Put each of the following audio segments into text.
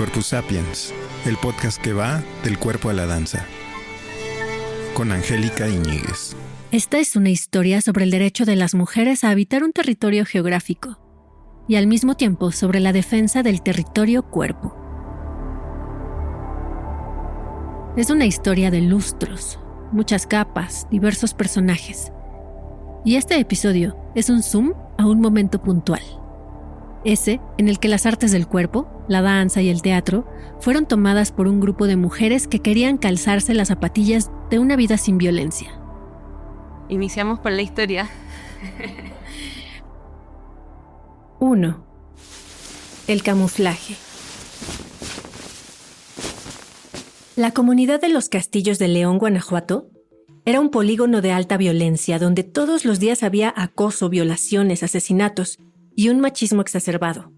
Corpus Sapiens, el podcast que va del cuerpo a la danza, con Angélica Iñiguez. Esta es una historia sobre el derecho de las mujeres a habitar un territorio geográfico y al mismo tiempo sobre la defensa del territorio cuerpo. Es una historia de lustros, muchas capas, diversos personajes. Y este episodio es un zoom a un momento puntual. Ese en el que las artes del cuerpo, la danza y el teatro fueron tomadas por un grupo de mujeres que querían calzarse las zapatillas de una vida sin violencia. Iniciamos por la historia. 1. El camuflaje. La comunidad de los Castillos de León, Guanajuato, era un polígono de alta violencia donde todos los días había acoso, violaciones, asesinatos y un machismo exacerbado.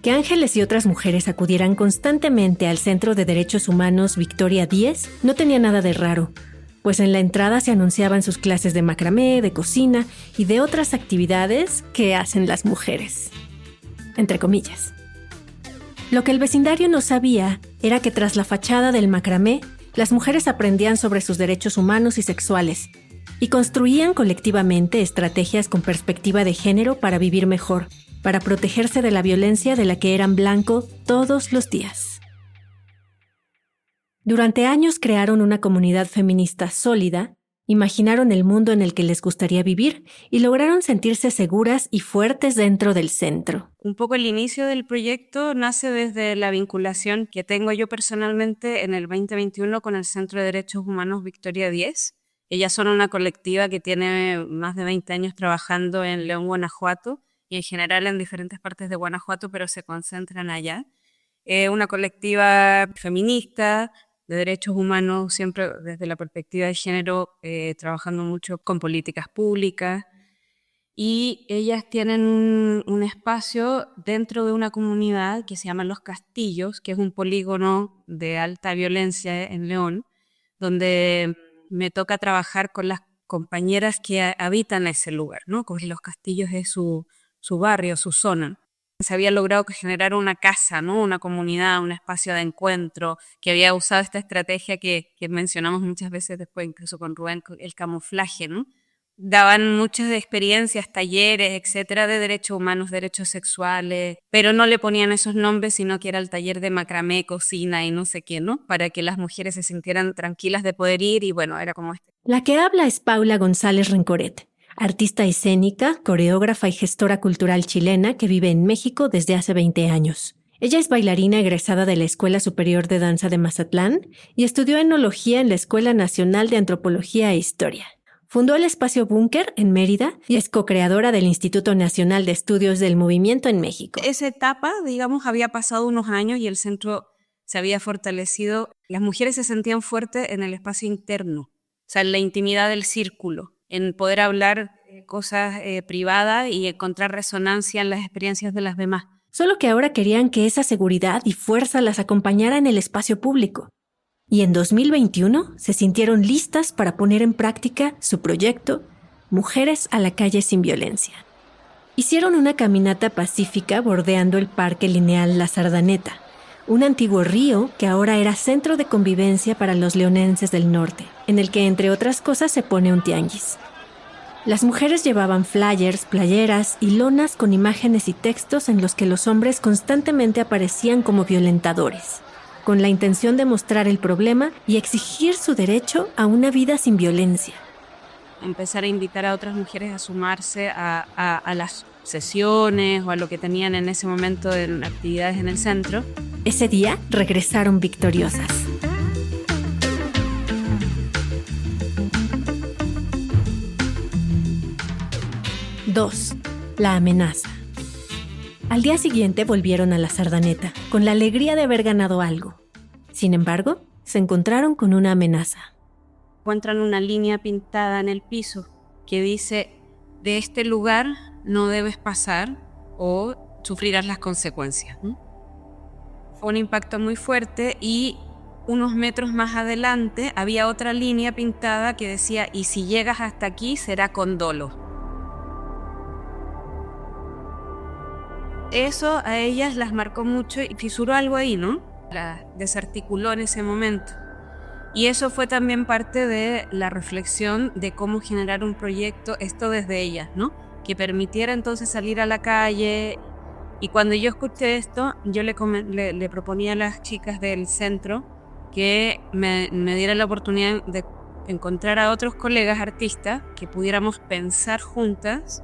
Que Ángeles y otras mujeres acudieran constantemente al Centro de Derechos Humanos Victoria 10 no tenía nada de raro, pues en la entrada se anunciaban sus clases de macramé, de cocina y de otras actividades que hacen las mujeres. Entre comillas. Lo que el vecindario no sabía era que tras la fachada del macramé, las mujeres aprendían sobre sus derechos humanos y sexuales y construían colectivamente estrategias con perspectiva de género para vivir mejor, para protegerse de la violencia de la que eran blanco todos los días. Durante años crearon una comunidad feminista sólida, imaginaron el mundo en el que les gustaría vivir y lograron sentirse seguras y fuertes dentro del centro. Un poco el inicio del proyecto nace desde la vinculación que tengo yo personalmente en el 2021 con el Centro de Derechos Humanos Victoria 10. Ellas son una colectiva que tiene más de 20 años trabajando en León, Guanajuato, y en general en diferentes partes de Guanajuato, pero se concentran allá. Una colectiva feminista, de derechos humanos, siempre desde la perspectiva de género, trabajando mucho con políticas públicas. Y ellas tienen un espacio dentro de una comunidad que se llama Los Castillos, que es un polígono de alta violencia en León, donde me toca trabajar con las compañeras que habitan ese lugar, ¿no? Porque Los Castillos es su barrio, su zona. Se había logrado generar una casa, ¿no? Una comunidad, un espacio de encuentro, que había usado esta estrategia que mencionamos muchas veces después, incluso con Rubén, el camuflaje, ¿no? Daban muchas experiencias, talleres, etcétera, de derechos humanos, derechos sexuales, pero no le ponían esos nombres, sino que era el taller de macramé, cocina y no sé qué, ¿no? Para que las mujeres se sintieran tranquilas de poder ir y bueno, era como este. La que habla es Paula González Rencoret, artista escénica, coreógrafa y gestora cultural chilena que vive en México desde hace 20 años. Ella es bailarina egresada de la Escuela Superior de Danza de Mazatlán y estudió enología en la Escuela Nacional de Antropología e Historia. Fundó el Espacio Búnker en Mérida y es co-creadora del Instituto Nacional de Estudios del Movimiento en México. Esa etapa, digamos, había pasado unos años y el centro se había fortalecido. Las mujeres se sentían fuertes en el espacio interno, o sea, en la intimidad del círculo, en poder hablar cosas privadas y encontrar resonancia en las experiencias de las demás. Solo que ahora querían que esa seguridad y fuerza las acompañara en el espacio público. Y en 2021 se sintieron listas para poner en práctica su proyecto Mujeres a la calle sin violencia. Hicieron una caminata pacífica bordeando el Parque Lineal La Sardaneta, un antiguo río que ahora era centro de convivencia para los leonenses del norte, en el que entre otras cosas se pone un tianguis. Las mujeres llevaban flyers, playeras y lonas con imágenes y textos en los que los hombres constantemente aparecían como violentadores, con la intención de mostrar el problema y exigir su derecho a una vida sin violencia. Empezar a invitar a otras mujeres a sumarse a las sesiones o a lo que tenían en ese momento en actividades en el centro. Ese día regresaron victoriosas. Dos, la amenaza. Al día siguiente volvieron a la Sardaneta, con la alegría de haber ganado algo. Sin embargo, se encontraron con una amenaza. Encuentran una línea pintada en el piso que dice: de este lugar no debes pasar o sufrirás las consecuencias. Fue un impacto muy fuerte y unos metros más adelante había otra línea pintada que decía: y si llegas hasta aquí será con dolo. eso a ellas las marcó mucho y fisuró algo ahí, ¿no? La desarticuló en ese momento. Y eso fue también parte de la reflexión de cómo generar un proyecto, esto desde ellas, ¿no? Que permitiera entonces salir a la calle. Y cuando yo escuché esto, yo le proponía a las chicas del centro que me dieran la oportunidad de encontrar a otros colegas artistas que pudiéramos pensar juntas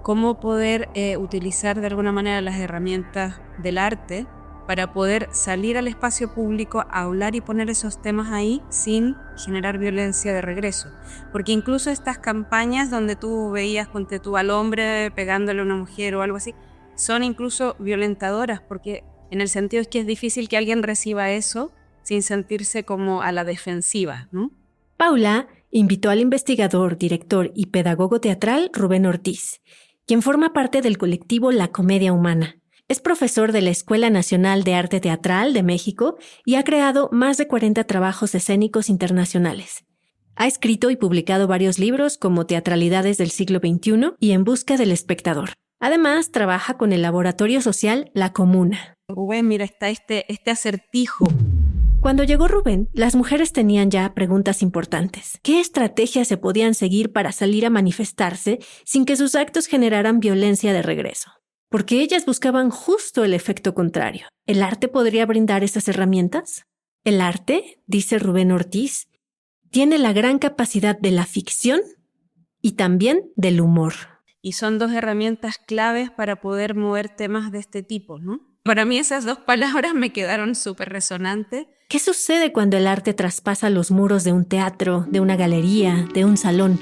cómo poder utilizar de alguna manera las herramientas del arte para poder salir al espacio público a hablar y poner esos temas ahí sin generar violencia de regreso. Porque incluso estas campañas donde tú veías ponte tú al hombre pegándole a una mujer o algo así, son incluso violentadoras, porque en el sentido es que es difícil que alguien reciba eso sin sentirse como a la defensiva, ¿no? Paula invitó al investigador, director y pedagogo teatral Rubén Ortiz, quien forma parte del colectivo La Comedia Humana. Es profesor de la Escuela Nacional de Arte Teatral de México y ha creado más de 40 trabajos escénicos internacionales. Ha escrito y publicado varios libros como Teatralidades del siglo XXI y En busca del espectador. Además, trabaja con el laboratorio social La Comuna. Rubén, mira, está este acertijo. Cuando llegó Rubén, las mujeres tenían ya preguntas importantes. ¿Qué estrategias se podían seguir para salir a manifestarse sin que sus actos generaran violencia de regreso? Porque ellas buscaban justo el efecto contrario. ¿El arte podría brindar esas herramientas? El arte, dice Rubén Ortiz, tiene la gran capacidad de la ficción y también del humor. Y son dos herramientas claves para poder mover temas de este tipo, ¿no? Para mí esas dos palabras me quedaron súper resonantes. ¿Qué sucede cuando el arte traspasa los muros de un teatro, de una galería, de un salón?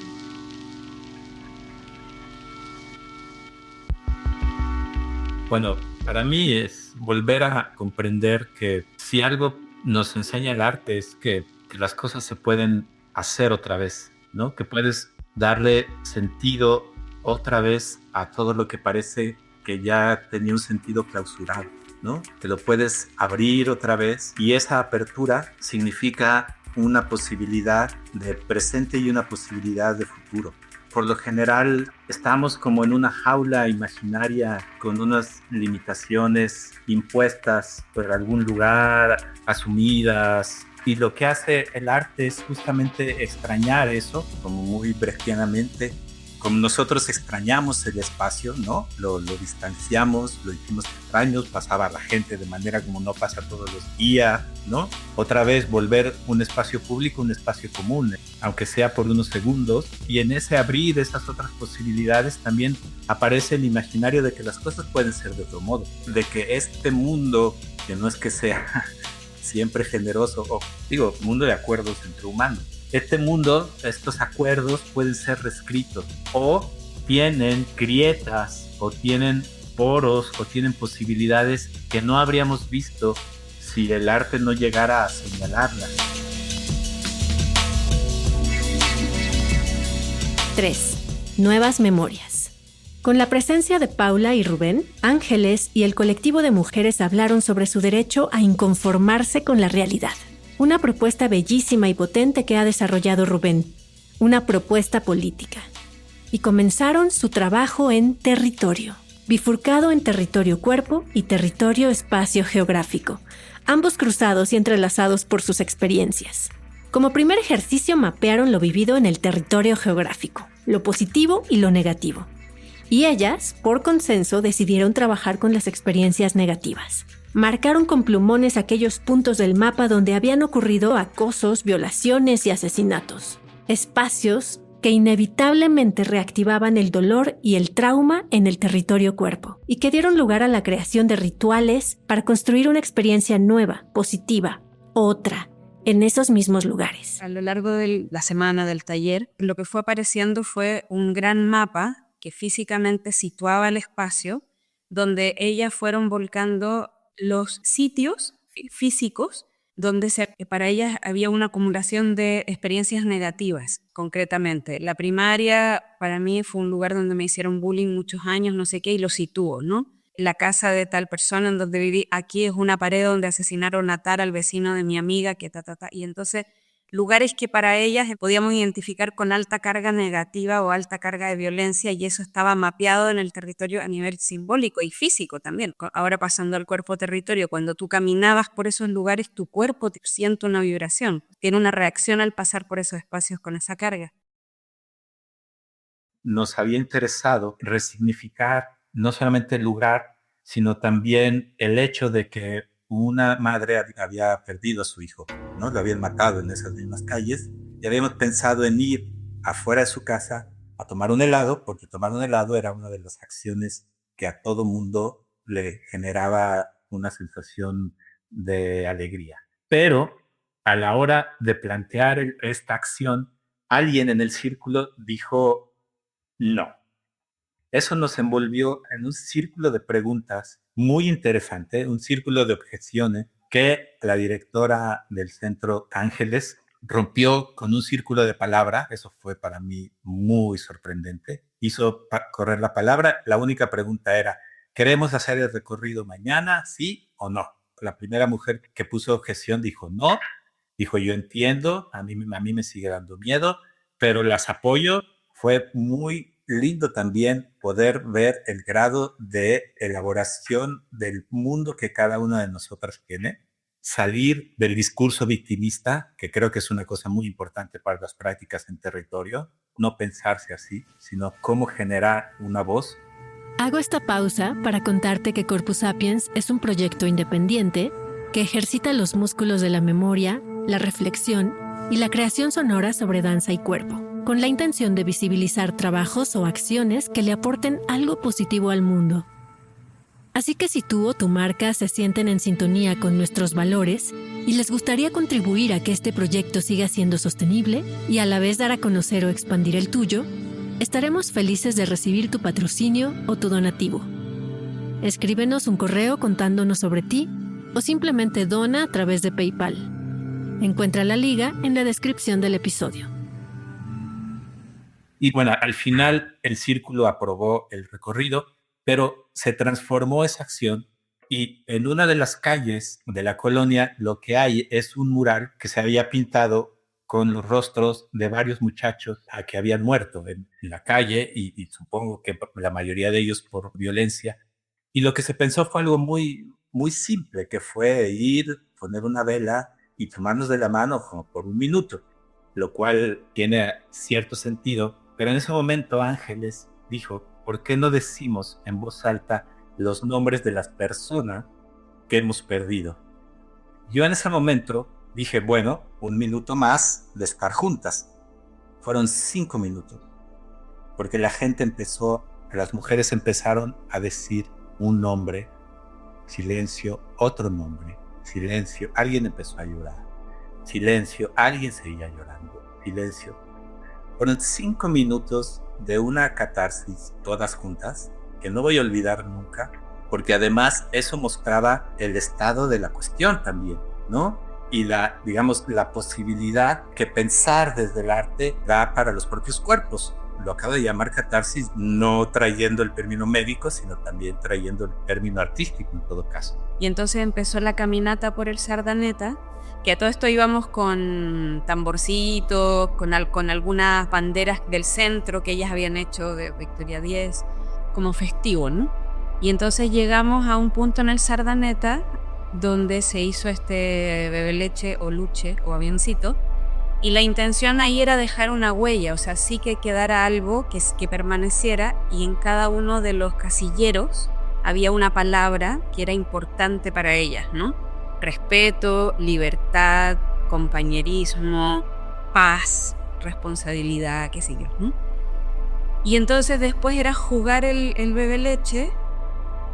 Bueno, para mí es volver a comprender que si algo nos enseña el arte es que las cosas se pueden hacer otra vez, ¿no? Que puedes darle sentido otra vez a todo lo que parece que ya tenía un sentido clausurado, ¿no? Que lo puedes abrir otra vez y esa apertura significa una posibilidad de presente y una posibilidad de futuro. Por lo general estamos como en una jaula imaginaria con unas limitaciones impuestas por algún lugar, asumidas, y lo que hace el arte es justamente extrañar eso, como muy brechtianamente, como nosotros extrañamos el espacio, ¿no? Lo distanciamos, lo hicimos extraños, pasaba la gente de manera como no pasa todos los días, ¿no? Otra vez volver un espacio público, un espacio común, aunque sea por unos segundos, y en ese abrir esas otras posibilidades también aparece el imaginario de que las cosas pueden ser de otro modo, de que este mundo, que no es que sea siempre generoso, o digo, mundo de acuerdos entre humanos, este mundo, estos acuerdos pueden ser reescritos o tienen grietas o tienen poros o tienen posibilidades que no habríamos visto si el arte no llegara a señalarlas. 3. Nuevas memorias. Con la presencia de Paula y Rubén, Ángeles y el colectivo de mujeres hablaron sobre su derecho a inconformarse con la realidad. Una propuesta bellísima y potente que ha desarrollado Rubén. Una propuesta política. Y comenzaron su trabajo en territorio, bifurcado en territorio cuerpo y territorio espacio geográfico, ambos cruzados y entrelazados por sus experiencias. Como primer ejercicio mapearon lo vivido en el territorio geográfico, lo positivo y lo negativo. Y ellas, por consenso, decidieron trabajar con las experiencias negativas. Marcaron con plumones aquellos puntos del mapa donde habían ocurrido acosos, violaciones y asesinatos. Espacios que inevitablemente reactivaban el dolor y el trauma en el territorio cuerpo y que dieron lugar a la creación de rituales para construir una experiencia nueva, positiva, otra, en esos mismos lugares. A lo largo de la semana del taller, lo que fue apareciendo fue un gran mapa que físicamente situaba el espacio, donde ellas fueron volcando los sitios físicos donde para ellas había una acumulación de experiencias negativas, concretamente. La primaria para mí fue un lugar donde me hicieron bullying muchos años, no sé qué, y lo sitúo, ¿no? La casa de tal persona en donde viví, aquí es una pared donde asesinaron a tal al vecino de mi amiga, que y entonces lugares que para ellas podíamos identificar con alta carga negativa o alta carga de violencia, y eso estaba mapeado en el territorio a nivel simbólico y físico también. Ahora pasando al cuerpo-territorio, cuando tú caminabas por esos lugares, tu cuerpo siente una vibración, tiene una reacción al pasar por esos espacios con esa carga. Nos había interesado resignificar no solamente el lugar, sino también el hecho de que una madre había perdido a su hijo, ¿no? Lo habían matado en esas mismas calles, y habíamos pensado en ir afuera de su casa a tomar un helado, porque tomar un helado era una de las acciones que a todo mundo le generaba una sensación de alegría. Pero a la hora de plantear esta acción, alguien en el círculo dijo no. Eso nos envolvió en un círculo de preguntas muy interesante, un círculo de objeciones que la directora del centro Ángeles rompió con un círculo de palabra. Eso fue para mí muy sorprendente. Hizo correr la palabra. La única pregunta era, ¿queremos hacer el recorrido mañana, sí o no? La primera mujer que puso objeción dijo no. Dijo, yo entiendo, a mí me sigue dando miedo, pero las apoyo. Fue muy lindo también poder ver el grado de elaboración del mundo que cada una de nosotras tiene, salir del discurso victimista, que creo que es una cosa muy importante para las prácticas en territorio, no pensarse así, sino cómo generar una voz. Hago esta pausa para contarte que Corpus Sapiens es un proyecto independiente que ejercita los músculos de la memoria, la reflexión y la creación sonora sobre danza y cuerpo, con la intención de visibilizar trabajos o acciones que le aporten algo positivo al mundo. Así que si tú o tu marca se sienten en sintonía con nuestros valores y les gustaría contribuir a que este proyecto siga siendo sostenible y a la vez dar a conocer o expandir el tuyo, estaremos felices de recibir tu patrocinio o tu donativo. Escríbenos un correo contándonos sobre ti o simplemente dona a través de PayPal. Encuentra la liga en la descripción del episodio. Y bueno, al final el círculo aprobó el recorrido, pero se transformó esa acción y en una de las calles de la colonia lo que hay es un mural que se había pintado con los rostros de varios muchachos que habían muerto en la calle y supongo que la mayoría de ellos por violencia. Y lo que se pensó fue algo muy, muy simple, que fue ir, poner una vela y tomarnos de la mano como por un minuto, lo cual tiene cierto sentido. Pero en ese momento Ángeles dijo, ¿por qué no decimos en voz alta los nombres de las personas que hemos perdido? Yo en ese momento dije, bueno, un minuto más de estar juntas. Fueron 5 minutos, porque la gente las mujeres empezaron a decir un nombre, silencio, otro nombre, silencio, alguien empezó a llorar, silencio, alguien seguía llorando, silencio. Fueron 5 minutos de una catarsis todas juntas, que no voy a olvidar nunca, porque además eso mostraba el estado de la cuestión también, ¿no? Y la posibilidad que pensar desde el arte da para los propios cuerpos. Lo acabo de llamar catarsis, no trayendo el término médico, sino también trayendo el término artístico en todo caso. Y entonces empezó la caminata por el Sardaneta, que a todo esto íbamos con tamborcitos, con algunas banderas del centro que ellas habían hecho de Victoria 10, como festivo, ¿no? Y entonces llegamos a un punto en el Sardaneta donde se hizo este bebeleche o luche o avioncito, y la intención ahí era dejar una huella, o sea, sí que quedara algo que permaneciera, y en cada uno de los casilleros había una palabra que era importante para ellas, ¿no? Respeto, libertad, compañerismo, paz, responsabilidad, qué sé yo, ¿no? Y entonces después era jugar el bebeleche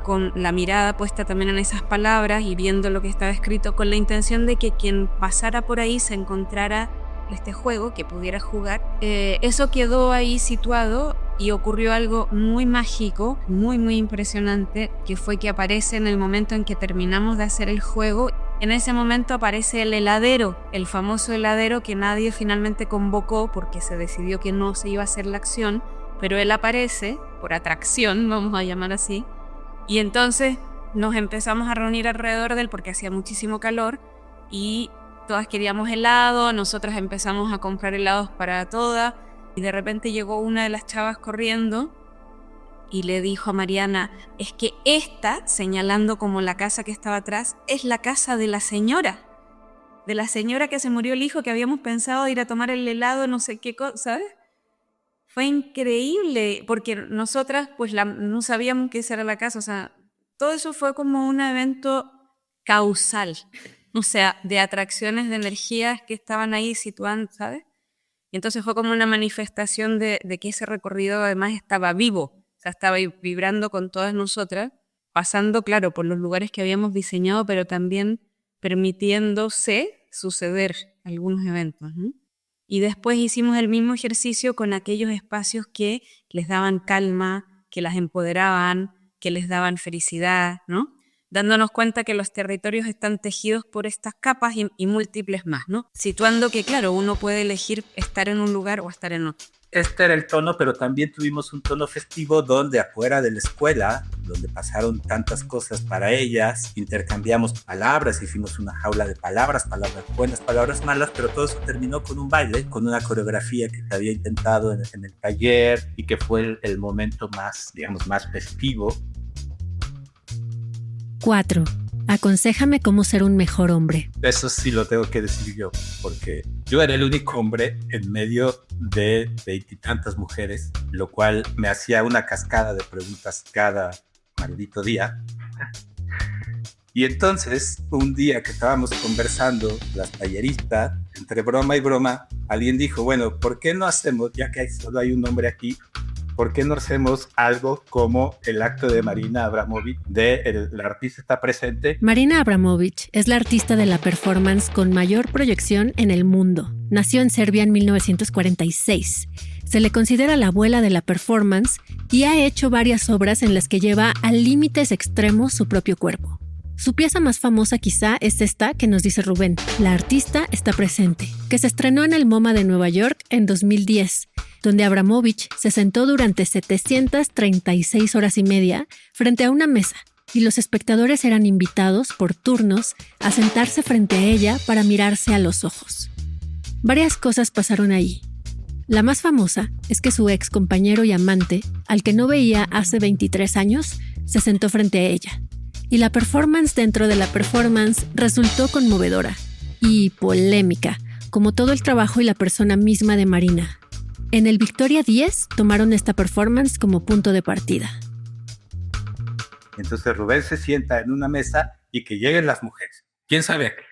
con la mirada puesta también en esas palabras y viendo lo que estaba escrito, con la intención de que quien pasara por ahí se encontrara este juego, que pudiera jugar. Eso quedó ahí situado y ocurrió algo muy mágico, muy muy impresionante, que fue que aparece en el momento en que terminamos de hacer el juego. En ese momento aparece el heladero, el famoso heladero que nadie finalmente convocó porque se decidió que no se iba a hacer la acción, pero él aparece por atracción, vamos a llamar así, y entonces nos empezamos a reunir alrededor de él porque hacía muchísimo calor y todas queríamos helado, nosotras empezamos a comprar helados para todas y de repente llegó una de las chavas corriendo y le dijo a Mariana, es que esta, señalando como la casa que estaba atrás, es la casa de la señora que se murió el hijo, que habíamos pensado ir a tomar el helado, no sé qué cosa, ¿sabes? Fue increíble, porque nosotras pues no sabíamos que esa era la casa, o sea, todo eso fue como un evento causal, o sea, de atracciones de energías que estaban ahí situando, ¿sabes? Y entonces fue como una manifestación de que ese recorrido además estaba vivo, o sea, estaba vibrando con todas nosotras, pasando, claro, por los lugares que habíamos diseñado, pero también permitiéndose suceder algunos eventos, ¿no? Y después hicimos el mismo ejercicio con aquellos espacios que les daban calma, que las empoderaban, que les daban felicidad, ¿no? Dándonos cuenta que los territorios están tejidos por estas capas y múltiples más, ¿no? Situando que, claro, uno puede elegir estar en un lugar o estar en otro. Este era el tono, pero también tuvimos un tono festivo donde afuera de la escuela, donde pasaron tantas cosas para ellas, intercambiamos palabras, hicimos una jaula de palabras, palabras buenas, palabras malas, pero todo eso terminó con un baile, con una coreografía que se había intentado en el taller y que fue el momento más, digamos, más festivo. 4. Aconséjame cómo ser un mejor hombre. Eso sí lo tengo que decir yo, porque yo era el único hombre en medio de 20 y tantas mujeres, lo cual me hacía una cascada de preguntas cada maldito día. Y entonces, un día que estábamos conversando, las talleristas, entre broma y broma, alguien dijo, bueno, ¿por qué no hacemos, ya que solo hay un hombre aquí, ¿por qué no hacemos algo como el acto de Marina Abramović de la artista está presente? Marina Abramović es la artista de la performance con mayor proyección en el mundo. Nació en Serbia en 1946. Se le considera la abuela de la performance y ha hecho varias obras en las que lleva a límites extremos su propio cuerpo. Su pieza más famosa quizá es esta que nos dice Rubén, La artista está presente, que se estrenó en el MoMA de Nueva York en 2010, donde Abramović se sentó durante 736 horas y media frente a una mesa y los espectadores eran invitados por turnos a sentarse frente a ella para mirarse a los ojos. Varias cosas pasaron ahí. La más famosa es que su ex compañero y amante, al que no veía hace 23 años, se sentó frente a ella. Y la performance dentro de la performance resultó conmovedora y polémica, como todo el trabajo y la persona misma de Marina. En el Victoria 10 tomaron esta performance como punto de partida. Entonces Rubén se sienta en una mesa y que lleguen las mujeres. ¿Quién sabe a qué?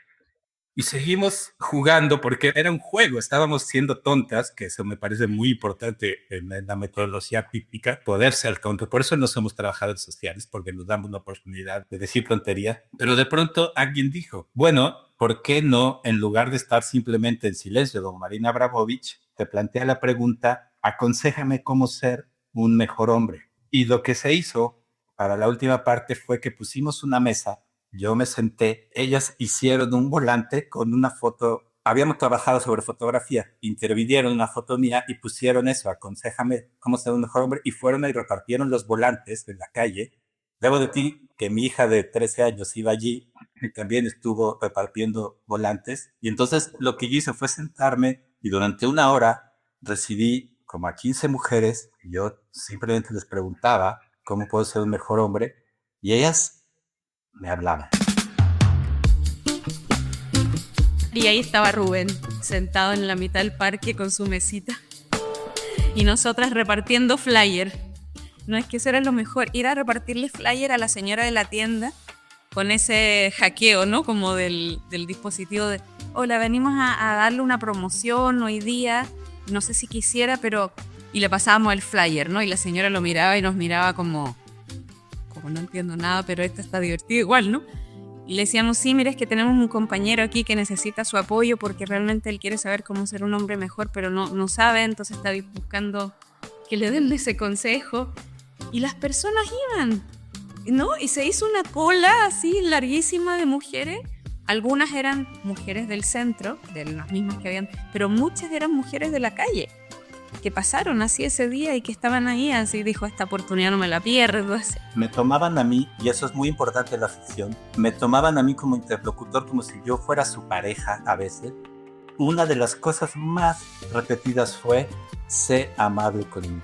Y seguimos jugando porque era un juego, estábamos siendo tontas, que eso me parece muy importante en la metodología típica, poder ser tontos. Por eso no somos trabajadores sociales, porque nos damos una oportunidad de decir tontería. Pero de pronto alguien dijo, bueno, ¿por qué no, en lugar de estar simplemente en silencio, como Marina Abramović, te plantea la pregunta, aconséjame cómo ser un mejor hombre? Y lo que se hizo para la última parte fue que pusimos una mesa. Yo me senté, ellas hicieron un volante con una foto, habíamos trabajado sobre fotografía, intervinieron una foto mía y pusieron eso, aconséjame cómo ser un mejor hombre, y fueron y repartieron los volantes en la calle. Debo decir que mi hija de 13 años iba allí y también estuvo repartiendo volantes, y entonces lo que yo hice fue sentarme y durante una hora recibí como a 15 mujeres, y yo simplemente les preguntaba cómo puedo ser un mejor hombre, y ellas me hablaba. Y ahí estaba Rubén, sentado en la mitad del parque con su mesita. Y nosotras repartiendo flyer. No, es que eso era lo mejor, ir a repartirle flyer a la señora de la tienda con ese hackeo, ¿no? Como del dispositivo de, hola, venimos a darle una promoción hoy día, no sé si quisiera, pero... Y le pasábamos el flyer, ¿no? Y la señora lo miraba y nos miraba como no entiendo nada, pero esto está divertido igual, ¿no? Y le decíamos, sí, mira, es que tenemos un compañero aquí que necesita su apoyo porque realmente él quiere saber cómo ser un hombre mejor, pero no sabe, entonces está buscando que le den ese consejo. Y las personas iban, ¿no? Y se hizo una cola así larguísima de mujeres. Algunas eran mujeres del centro, de las mismas que habían, pero muchas eran mujeres de la calle. que pasaron así ese día y que estaban ahí, así dijo, esta oportunidad no me la pierdo. Así. Me tomaban a mí, y eso es muy importante en la ficción, me tomaban a mí como interlocutor, como si yo fuera su pareja a veces. Una de las cosas más repetidas fue: sé amable conmigo,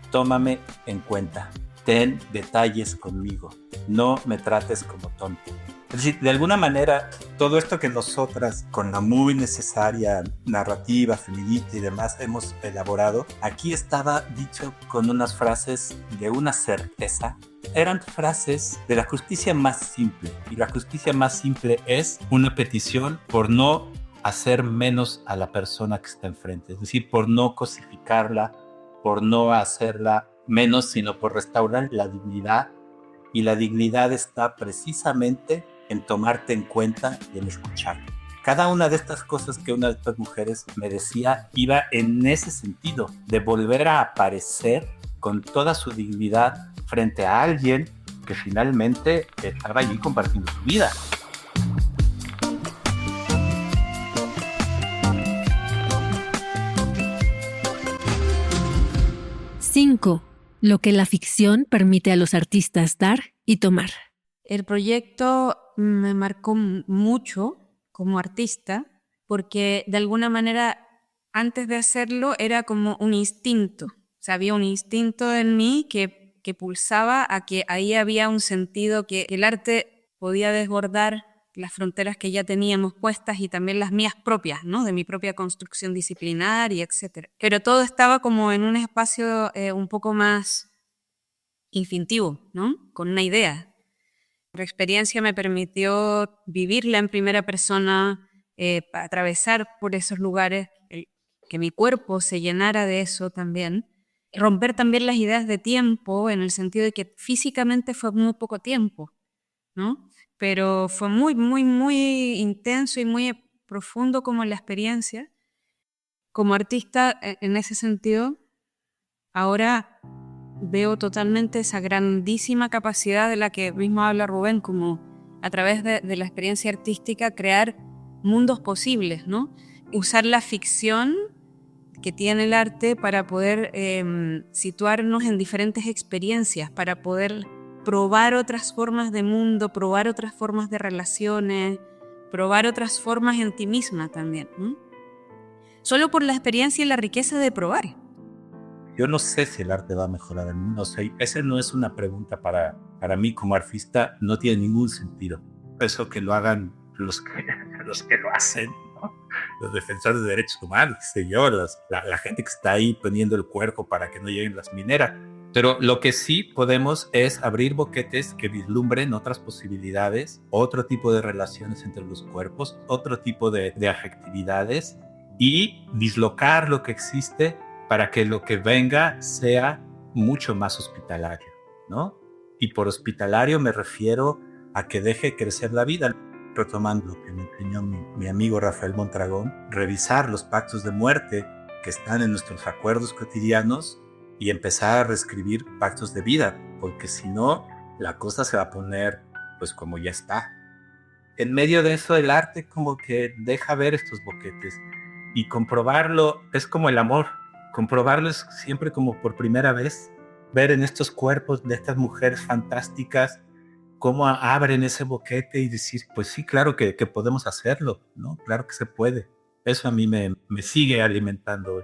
tómame en cuenta, ten detalles conmigo, no me trates como tonto. Es decir, de alguna manera, todo esto que nosotras, con la muy necesaria narrativa feminista y demás, hemos elaborado, aquí estaba dicho con unas frases de una certeza. Eran frases de la justicia más simple, y la justicia más simple es una petición por no hacer menos a la persona que está enfrente, es decir, por no cosificarla, por no hacerla menos, sino por restaurar la dignidad. Y la dignidad está precisamente en tomarte en cuenta y en escuchar. Cada una de estas cosas que una de estas mujeres me decía iba en ese sentido, de volver a aparecer con toda su dignidad frente a alguien que finalmente estaba allí compartiendo su vida. Cinco. Lo que la ficción permite a los artistas dar y tomar. El proyecto me marcó mucho como artista porque de alguna manera antes de hacerlo era como un instinto. O sea, había un instinto en mí que pulsaba a que ahí había un sentido, que el arte podía desbordar las fronteras que ya teníamos puestas y también las mías propias, ¿no? De mi propia construcción disciplinaria, etc. Pero todo estaba como en un espacio un poco más instintivo, ¿no? Con una idea. La experiencia me permitió vivirla en primera persona, atravesar por esos lugares, que mi cuerpo se llenara de eso también. Romper también las ideas de tiempo, en el sentido de que físicamente fue muy poco tiempo, ¿no? Pero fue muy, muy, muy intenso y muy profundo como la experiencia. Como artista, en ese sentido, ahora veo totalmente esa grandísima capacidad de la que mismo habla Rubén, como a través de la experiencia artística crear mundos posibles, ¿no? Usar la ficción que tiene el arte para poder situarnos en diferentes experiencias, para poder probar otras formas de mundo, probar otras formas de relaciones, probar otras formas en ti misma también, ¿no? Solo por la experiencia y la riqueza de probar. Yo no sé si el arte va a mejorar el mundo. O sea, esa no es una pregunta para mí como artista, no tiene ningún sentido. Eso que lo hagan los que lo hacen, ¿no? Los defensores de derechos humanos, qué sé yo, la gente que está ahí poniendo el cuerpo para que no lleguen las mineras. Pero lo que sí podemos es abrir boquetes que vislumbren otras posibilidades, otro tipo de relaciones entre los cuerpos, otro tipo de afectividades, y dislocar lo que existe para que lo que venga sea mucho más hospitalario, ¿no? Y por hospitalario me refiero a que deje crecer la vida. Retomando lo que me enseñó mi amigo Rafael Mondragón, revisar los pactos de muerte que están en nuestros acuerdos cotidianos y empezar a reescribir pactos de vida, porque si no, la cosa se va a poner pues como ya está. En medio de eso, el arte como que deja ver estos boquetes, y comprobarlo es como el amor. Comprobarlo es siempre como por primera vez, ver en estos cuerpos de estas mujeres fantásticas cómo abren ese boquete y decir, pues sí, claro que podemos hacerlo, ¿no? Claro que se puede. Eso a mí me sigue alimentando hoy.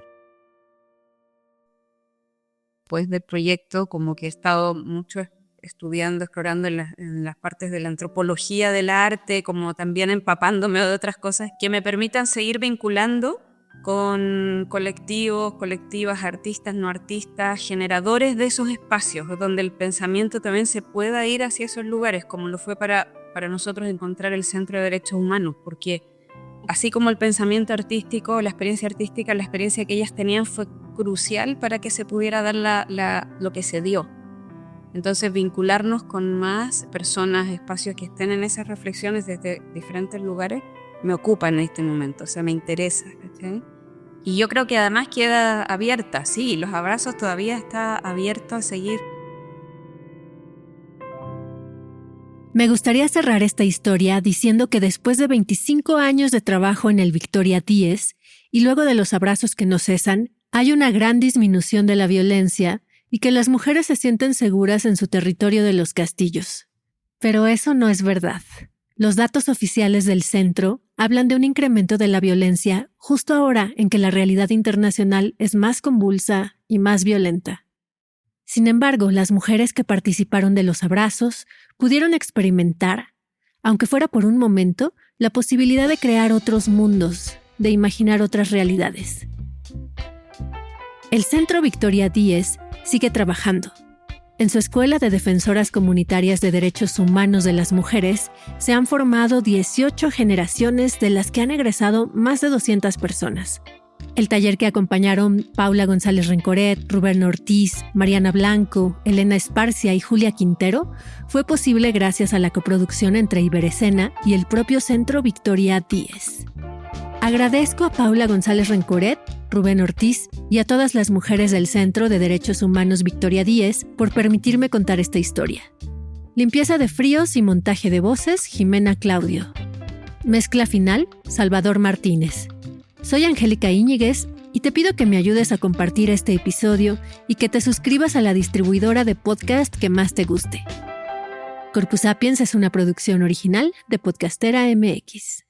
Pues del proyecto, como que he estado mucho estudiando, explorando en las partes de la antropología del arte, como también empapándome de otras cosas que me permitan seguir vinculando con colectivos, colectivas, artistas, no artistas, generadores de esos espacios, donde el pensamiento también se pueda ir hacia esos lugares, como lo fue para nosotros encontrar el Centro de Derechos Humanos, porque así como el pensamiento artístico, la experiencia artística, la experiencia que ellas tenían fue crucial para que se pudiera dar lo que se dio. Entonces, vincularnos con más personas, espacios que estén en esas reflexiones desde diferentes lugares, me ocupa en este momento, o sea, me interesa, ¿sí? Y yo creo que además queda abierta, sí, los abrazos todavía está abierto a seguir. Me gustaría cerrar esta historia diciendo que después de 25 años de trabajo en el Victoria 10 y luego de los abrazos que no cesan, hay una gran disminución de la violencia y que las mujeres se sienten seguras en su territorio de los castillos. Pero eso no es verdad. Los datos oficiales del centro hablan de un incremento de la violencia justo ahora en que la realidad internacional es más convulsa y más violenta. Sin embargo, las mujeres que participaron de los abrazos pudieron experimentar, aunque fuera por un momento, la posibilidad de crear otros mundos, de imaginar otras realidades. El Centro Victoria Díez sigue trabajando. En su Escuela de Defensoras Comunitarias de Derechos Humanos de las Mujeres se han formado 18 generaciones de las que han egresado más de 200 personas. El taller que acompañaron Paula González Rencoret, Rubén Ortiz, Mariana Blanco, Elena Esparcia y Julia Quintero fue posible gracias a la coproducción entre Iberescena y el propio Centro Victoria Díez. Agradezco a Paula González Rencoret, Rubén Ortiz y a todas las mujeres del Centro de Derechos Humanos Victoria Díez por permitirme contar esta historia. Limpieza de fríos y montaje de voces, Jimena Claudio. Mezcla final, Salvador Martínez. Soy Angélica Íñiguez y te pido que me ayudes a compartir este episodio y que te suscribas a la distribuidora de podcast que más te guste. Corpus Sapiens es una producción original de Podcastera MX.